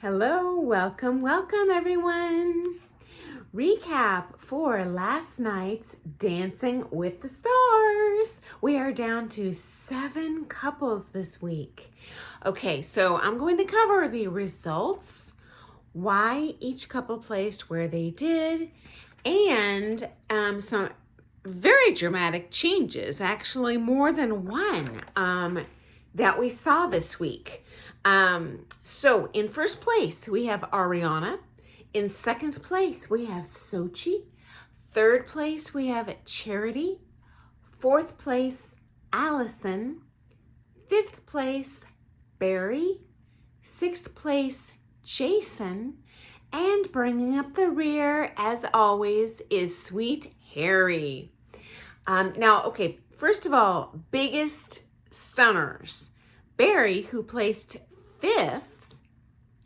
Hello, welcome everyone. Recap for last night's Dancing with the Stars. We are down to 7 couples this week. Okay, so I'm going to cover the results, why each couple placed where they did, and some very dramatic changes, actually more than one, that we saw this week. So in first place, we have Ariana. In second place, we have Sochi. Third place, we have Charity. Fourth place, Allison. Fifth place, Barry. Sixth place, Jason. And bringing up the rear, as always, is Sweet Harry. Now, okay, first of all, biggest stunners. Barry, who placed 5th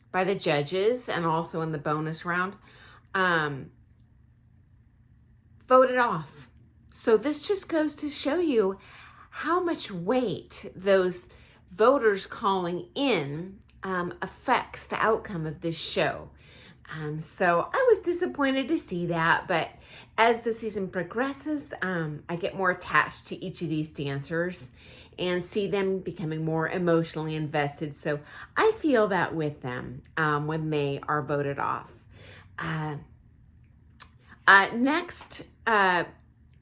by the judges and also in the bonus round, voted off. So this just goes to show you how much weight those voters calling in affects the outcome of this show. So I was disappointed to see that, but as the season progresses, I get more attached to each of these dancers and see them becoming more emotionally invested. So I feel that with them when they are voted off. Next,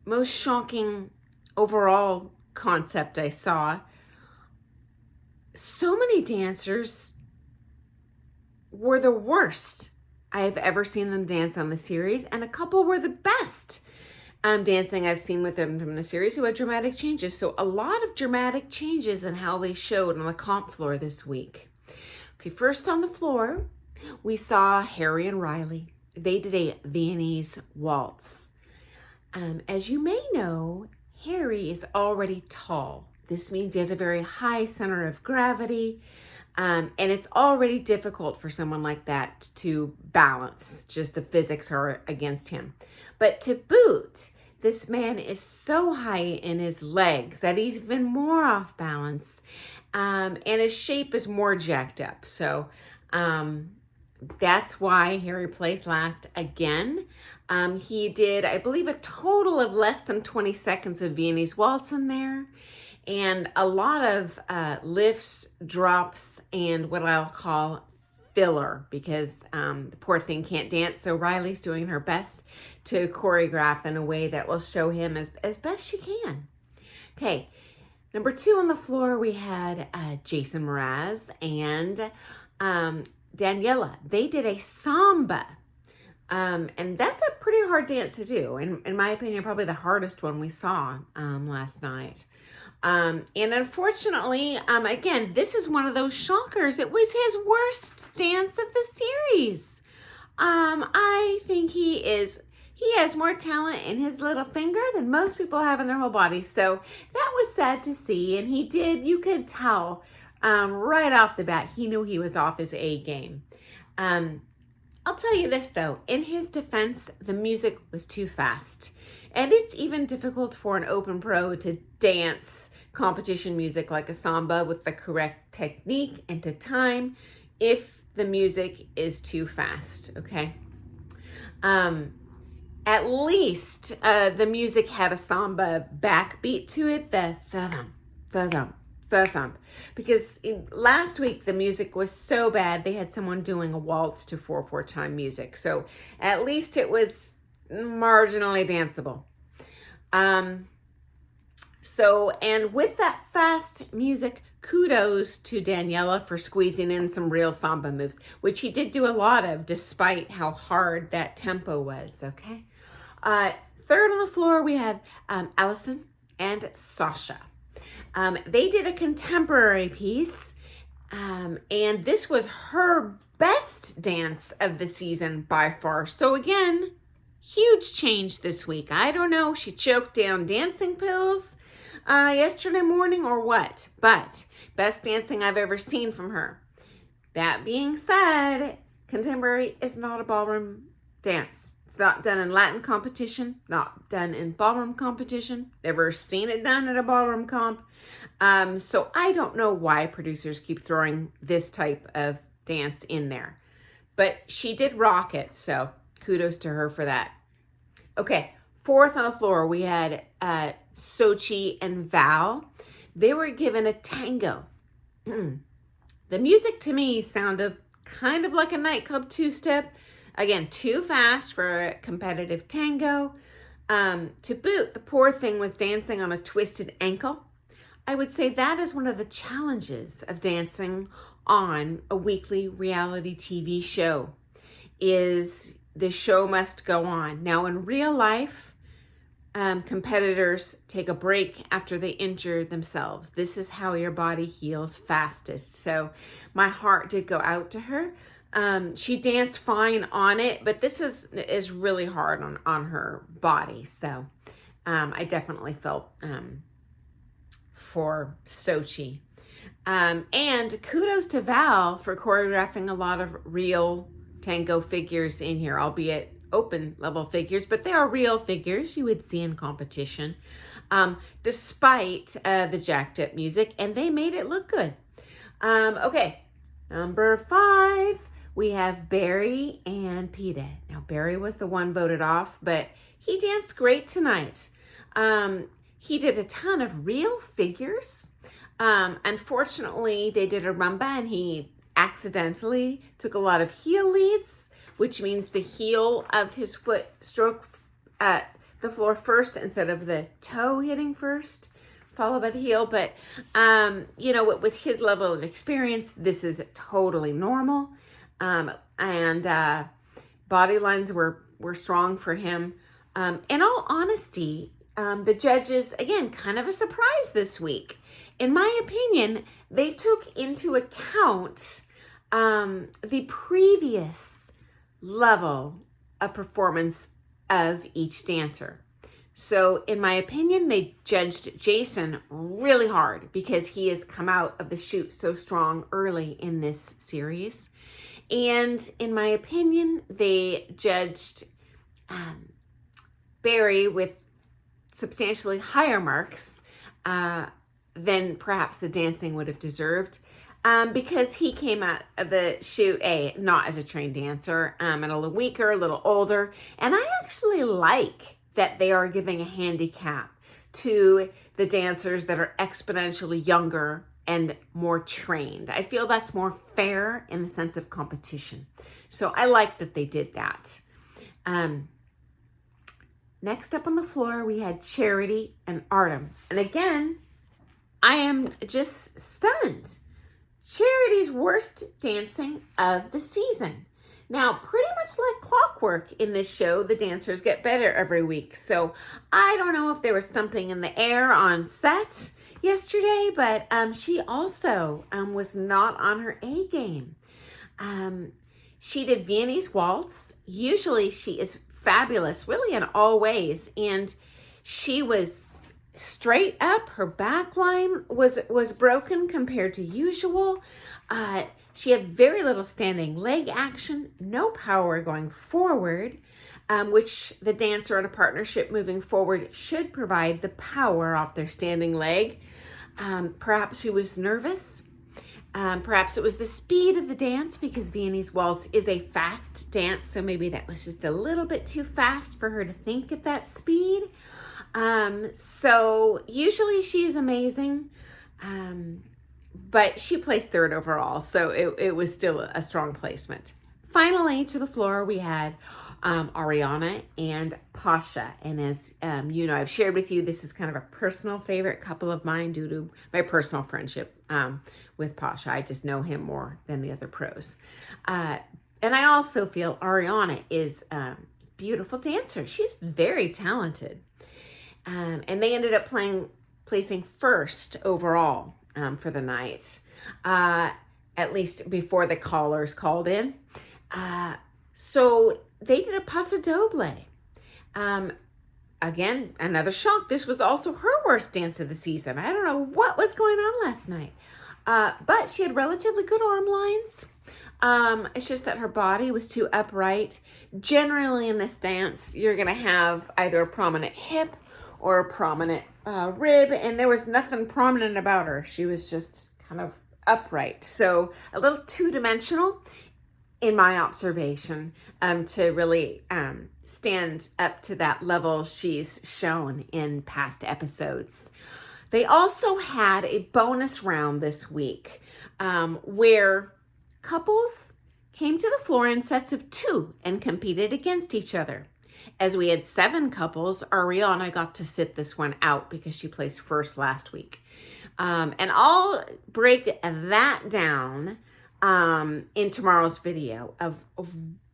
most shocking overall concept I saw, so many dancers were the worst I have ever seen them dance on the series, and a couple were the best dancing I've seen with them from the series who had dramatic changes. So a lot of dramatic changes in how they showed on the comp floor this week. Okay, first on the floor, we saw Harry and Riley. They did a Viennese waltz. As you may know, Harry is already tall. This means he has a very high center of gravity. And it's already difficult for someone like that to balance. Just the physics are against him. But to boot, this man is so high in his legs that he's even more off balance. And his shape is more jacked up. So that's why Harry placed last again. He did, I believe, a total of less than 20 seconds of Viennese waltz in there. And a lot of lifts, drops, and what I'll call filler, because the poor thing can't dance. So Riley's doing her best to choreograph in a way that will show him as best she can. Okay, number 2 on the floor, we had Jason Mraz and Daniela. They did a samba. And that's a pretty hard dance to do. In my opinion, probably the hardest one we saw last night. And unfortunately, again, this is one of those shockers. It was his worst dance of the series. I think he has more talent in his little finger than most people have in their whole body. So that was sad to see. And you could tell right off the bat, he knew he was off his A game. I'll tell you this though, in his defense, the music was too fast. And it's even difficult for an open pro to dance competition music like a samba with the correct technique and to time if the music is too fast, okay? At least the music had a samba backbeat to it, the thump, the thump. Because last week the music was so bad they had someone doing a waltz to 4/4 time music. So at least it was marginally danceable. And with that fast music, kudos to Daniela for squeezing in some real samba moves, which he did do a lot of despite how hard that tempo was, okay? Third on the floor, we had Allison and Sasha. They did a contemporary piece, and this was her best dance of the season by far. So again, huge change this week. I don't know, she choked down dancing pills yesterday morning or what, but best dancing I've ever seen from her. That being said, contemporary is not a ballroom dance. It's not done in Latin competition, not done in ballroom competition, never seen it done at a ballroom comp. So I don't know why producers keep throwing this type of dance in there. but she did rock it. So kudos to her for that. Okay, fourth on the floor, we had Sochi and Val. They were given a tango. The music to me sounded kind of like a nightclub two-step. Again, too fast for a competitive tango. To boot, the poor thing was dancing on a twisted ankle. I would say that is one of the challenges of dancing on a weekly reality TV show, is the show must go on. Now, in real life, competitors take a break after they injure themselves. This is how your body heals fastest. So my heart did go out to her. She danced fine on it, but this is really hard on her body. So I definitely felt for Sochi. And kudos to Val for choreographing a lot of real tango figures in here, albeit open level figures, but they are real figures you would see in competition, despite the jacked up music, and they made it look good. Okay, number 5, we have Barry and Peta. Now, Barry was the one voted off, but he danced great tonight. He did a ton of real figures. Unfortunately, they did a rumba and he accidentally took a lot of heel leads, which means the heel of his foot struck the floor first instead of the toe hitting first, followed by the heel. But, you know, with his level of experience, this is totally normal. And body lines were strong for him. In all honesty, the judges, again, kind of a surprise this week. In my opinion, they took into account the previous level of performance of each dancer. So in my opinion, they judged Jason really hard because he has come out of the chute so strong early in this series. And in my opinion, they judged Barry with substantially higher marks than perhaps the dancing would have deserved, because he came out of the chute, not as a trained dancer, and a little weaker, a little older. And I actually like that they are giving a handicap to the dancers that are exponentially younger and more trained. I feel that's more fair in the sense of competition. So I like that they did that. Next up on the floor, we had Charity and Artem. And again, I am just stunned. Charity's worst dancing of the season. Now, pretty much like clockwork in this show, the dancers get better every week. So I don't know if there was something in the air on set yesterday, but she also was not on her A game. She did Viennese waltz. Usually she is fabulous, really in all ways. And she was straight up. Her back line was broken compared to usual. She had very little standing leg action, no power going forward, which the dancer in a partnership moving forward should provide the power off their standing leg. Perhaps she was nervous. Perhaps it was the speed of the dance, because Viennese waltz is a fast dance, so maybe that was just a little bit too fast for her to think at that speed. So usually she's amazing, but she placed 3rd overall, so it was still a strong placement. Finally, to the floor, we had Ariana and Pasha. And as you know, I've shared with you, this is kind of a personal favorite couple of mine due to my personal friendship with Pasha. I just know him more than the other pros. And I also feel Ariana is a beautiful dancer. She's very talented. And they ended up placing 1st overall for the night, at least before the callers called in. So they did a paso doble. Again, another shock. This was also her worst dance of the season. I don't know what was going on last night. But she had relatively good arm lines. It's just that her body was too upright. Generally in this dance, you're going to have either a prominent hip or a prominent rib, and there was nothing prominent about her. She was just kind of upright. So a little two-dimensional. in my observation, to really stand up to that level she's shown in past episodes. They also had a bonus round this week where couples came to the floor in sets of 2 and competed against each other. As we had 7 couples, Ariana got to sit this one out because she placed first last week. And I'll break that down in tomorrow's video of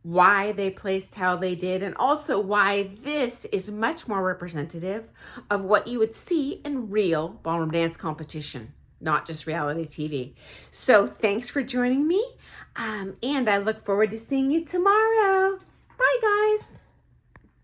why they placed how they did, and also why this is much more representative of what you would see in real ballroom dance competition, not just reality TV. So thanks for joining me, and I look forward to seeing you tomorrow. Bye, guys.